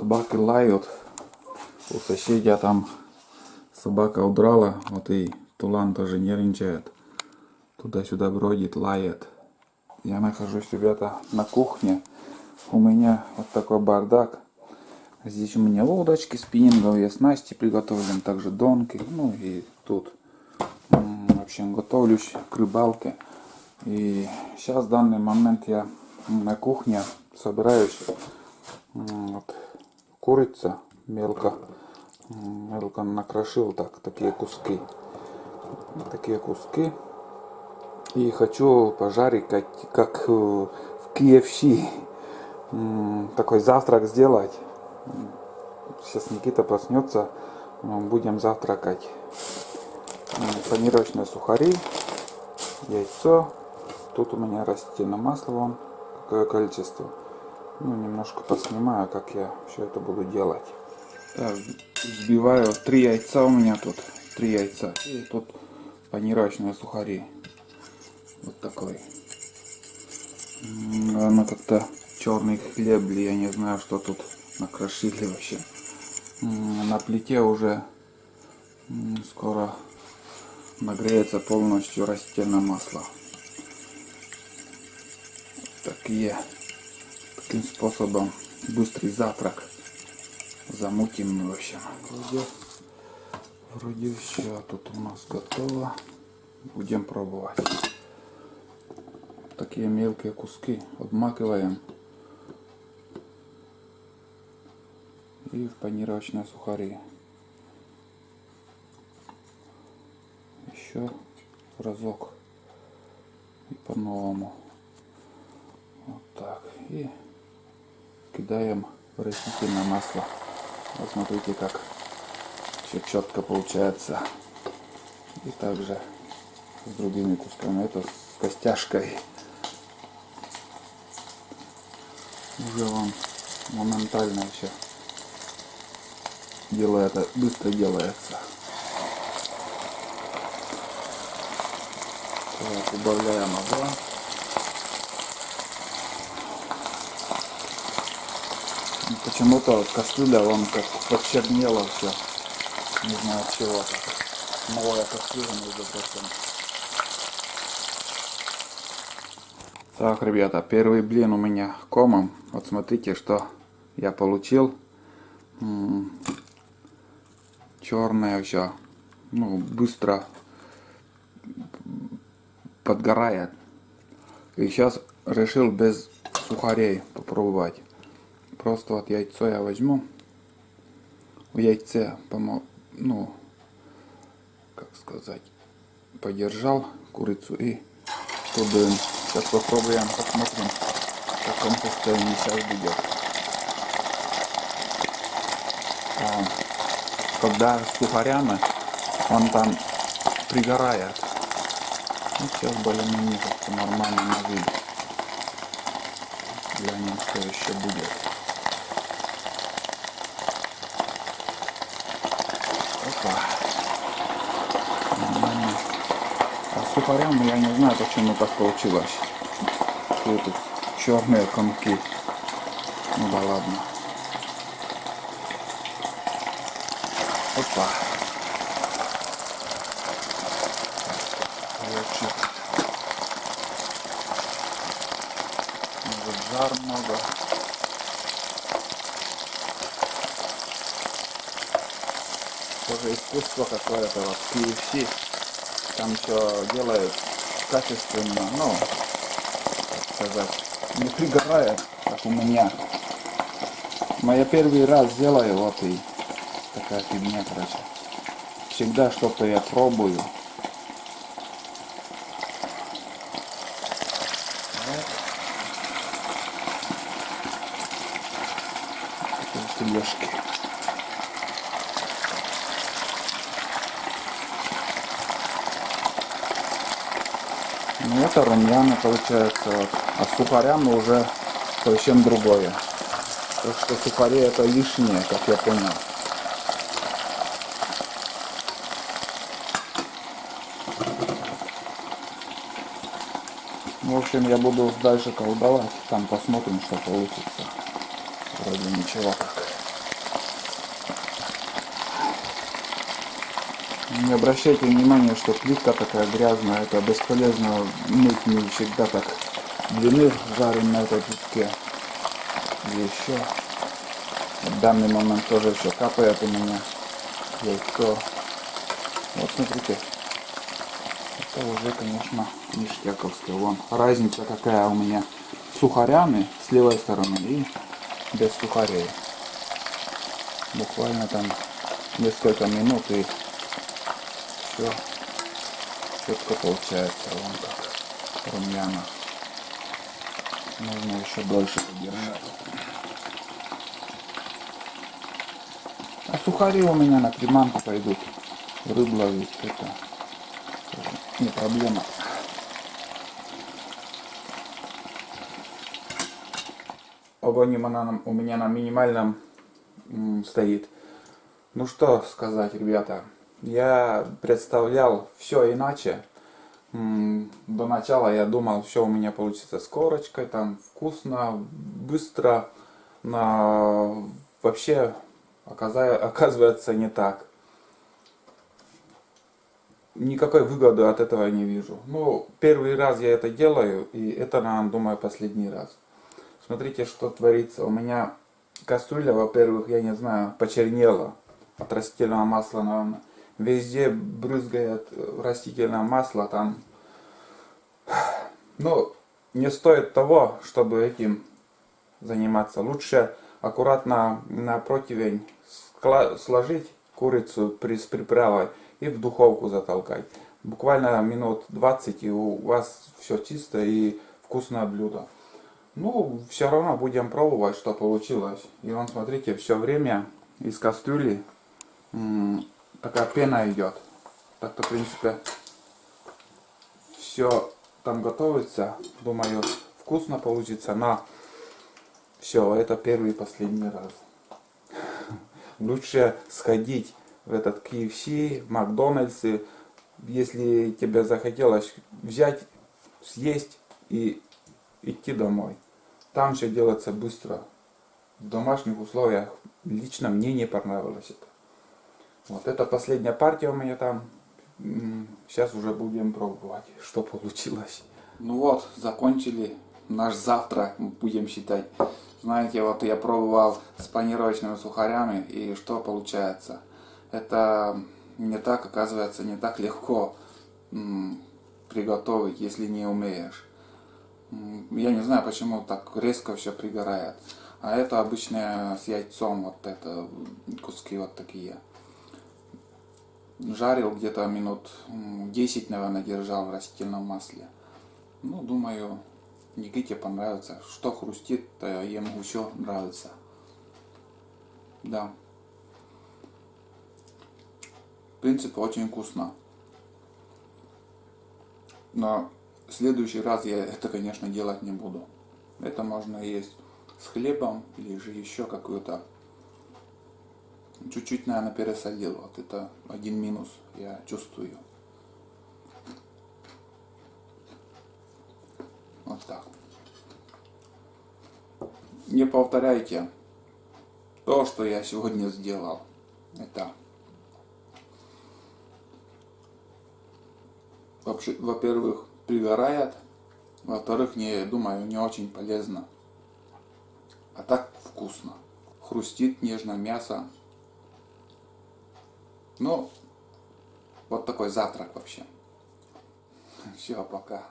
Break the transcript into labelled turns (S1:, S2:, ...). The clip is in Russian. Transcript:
S1: Собаки лают. У соседя там собака удрала, вот и Тулан тоже нервничает. Туда-сюда бродит, лает. Я нахожусь, ребята, на кухне. У меня вот такой бардак. Здесь у меня удочки, спиннинговые снасти приготовлен, также донки. Ну и тут, в общем, готовлюсь к рыбалке. И сейчас, в данный момент, я на кухне собираюсь. Вот, курица мелко накрошил такие куски. И хочу пожарить, как в KFC. Такой завтрак сделать. Сейчас Никита проснется, будем завтракать. Панировочные сухари, яйцо. Тут у меня растительное масло, вон какое количество. Ну, немножко поснимаю, как я все это буду делать. Так, взбиваю 3 яйца у меня тут. 3 яйца. И тут панировочные сухари. Вот такой. Наверное, как-то черный хлеб, или я не знаю, что тут накрошили вообще. На плите уже скоро нагреется полностью растительное масло. Таким способом быстрый завтрак замутим в общем. Вроде все тут у нас готово. Будем пробовать. Такие мелкие куски обмакиваем и в панировочные сухари. Еще разок и по-новому. Вот так. И кидаем растительное масло. Вот смотрите, как все четко получается. И также с другими кусками. Это с костяшкой. Уже он моментально все делает, быстро делается. Так, убавляем огонь. Почему-то кастрюля, вон как почернела все. Не знаю от чего так. Новая кастрюля, между прочим. Так, ребята, первый блин у меня комом. Вот смотрите, что я получил. Черное все. Ну, быстро подгорает. И сейчас решил без сухарей попробовать. Просто вот яйцо я возьму. В яйце, ну, как сказать, подержал курицу и туда. Сейчас попробуем, посмотрим, в каком состоянии сейчас будет. Когда с сухарями он там пригорает. Ну, сейчас более-менее как-то нормально на вид. Глянем, что еще будет. Опа. Нормально. А с сухарями я не знаю, почему так получилось. Тут черные комки. Ну да ладно. Опа. Может, жар много. Тоже искусство какое-то вот KFC. Там все делают качественно, ну, как сказать, не пригорает, как у меня. Но я первый раз делаю, вот и такая фигня, короче. Всегда что-то я пробую. Филешки. Ну это румяна получается, вот. А с сухарями уже совсем другое. Так что сухари это лишнее, как я понял. В общем, я буду дальше колдовать, там посмотрим, что получится. Вроде ничего как. Не обращайте внимания, что плитка такая грязная, это бесполезно мыть, не всегда так длины жарим на этой плитке. И еще в данный момент тоже еще капает у меня яйцо. Вот смотрите, это уже, конечно, ништяковское. Вон разница какая у меня с сухарями с левой стороны и без сухарей. Буквально там несколько минут и все четко получается. Вон как румяна. Нужно еще дольше подержать. А сухари у меня на приманку пойдут. Рыбу ловить, это тоже не проблема. Огонь у меня на минимальном стоит. Ну что сказать, ребята, я представлял все иначе. До начала я думал, все у меня получится с корочкой, там вкусно, быстро, но вообще оказывается не так. Никакой выгоды от этого я не вижу. Ну, первый раз я это делаю, и это, наверное, думаю, последний раз. Смотрите, что творится. У меня кастрюля, во-первых, я не знаю, почернела от растительного масла, наверное. Везде брызгает растительное масло там. Ну, не стоит того, чтобы этим заниматься. Лучше аккуратно на противень сложить курицу с приправой и в духовку затолкать. Буквально минут 20 и у вас все чисто и вкусное блюдо. Ну, все равно будем пробовать, что получилось. И вон, смотрите, все время из кастрюли такая пена идет. Так-то, в принципе, все там готовится. Думаю, вкусно получится. Но все, это первый и последний раз. Лучше сходить в этот KFC, в Макдональдс, если тебе захотелось взять, съесть и идти домой. Там все делается быстро. В домашних условиях лично мне не понравилось это. Вот это последняя партия у меня там. Сейчас уже будем пробовать, что получилось. Ну вот, закончили наш завтрак, будем считать. Знаете, вот я пробовал с панировочными сухарями, и что получается? Это не так, оказывается, не так легко приготовить, если не умеешь. Я не знаю, почему так резко все пригорает. А это обычно с яйцом, вот это куски вот такие. Жарил где-то минут 10, наверное, держал в растительном масле. Ну, думаю, Никите понравится. Что хрустит, то ему все нравится. Да. В принципе, очень вкусно. Но в следующий раз я это, конечно, делать не буду. Это можно есть с хлебом или же еще какую-то. Чуть-чуть, наверное, пересолил. Вот это один минус я чувствую. Вот так. Не повторяйте то, что я сегодня сделал. Это, во-первых, пригорает. Во-вторых, думаю, не очень полезно. А так вкусно. Хрустит нежно мясо. Ну, вот такой завтрак вообще. Все, пока.